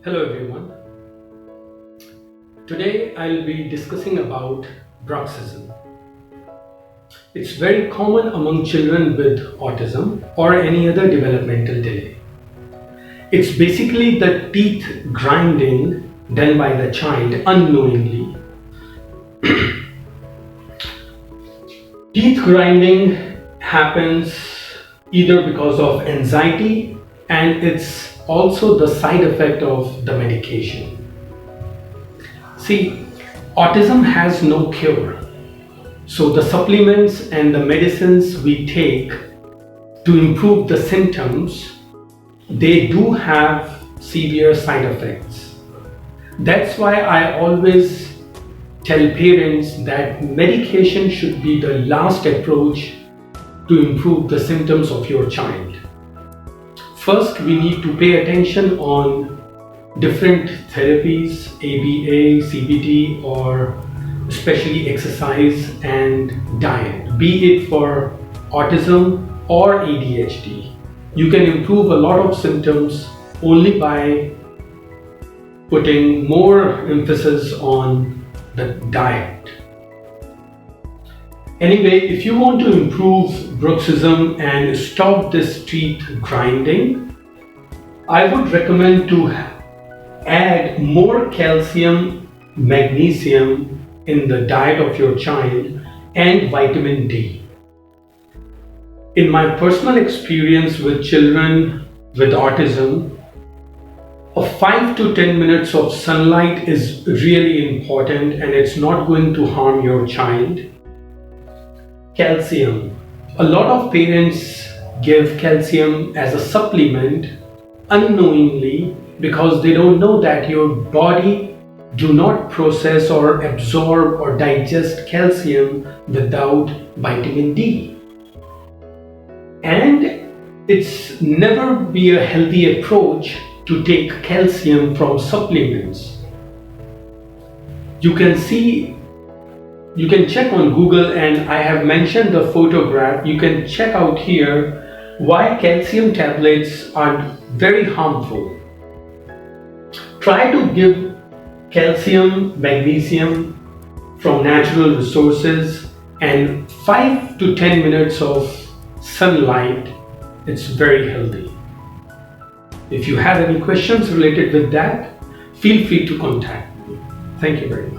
Hello everyone. Today I'll be discussing about Bruxism. It's very common among children with autism or any other developmental delay. It's basically the teeth grinding done by the child unknowingly. Teeth grinding happens either because of anxiety, and it's also the side effect of the medication. See, autism has no cure. So the supplements and the medicines we take to improve the symptoms, they do have severe side effects. That's why I always tell parents that medication should be the last approach to improve the symptoms of your child. First, we need to pay attention on different therapies, ABA, CBT, or especially exercise and diet, be it for autism or ADHD. You can improve a lot of symptoms only by putting more emphasis on the diet. Anyway, if you want to improve bruxism and stop this teeth grinding, I would recommend to add more calcium, magnesium in the diet of your child and vitamin D. In my personal experience with children with autism, 5 to 10 minutes of sunlight is really important, and it's not going to harm your child. Calcium. A lot of parents give calcium as a supplement unknowingly because they don't know that your body do not process or absorb or digest calcium without vitamin D. And it's never be a healthy approach to take calcium from supplements. You can check on Google, and I have mentioned the photograph. You can check out here why calcium tablets are very harmful. Try to give calcium, magnesium from natural resources, and 5 to 10 minutes of sunlight. It's very healthy. If you have any questions related with that, feel free to contact me. Thank you very much.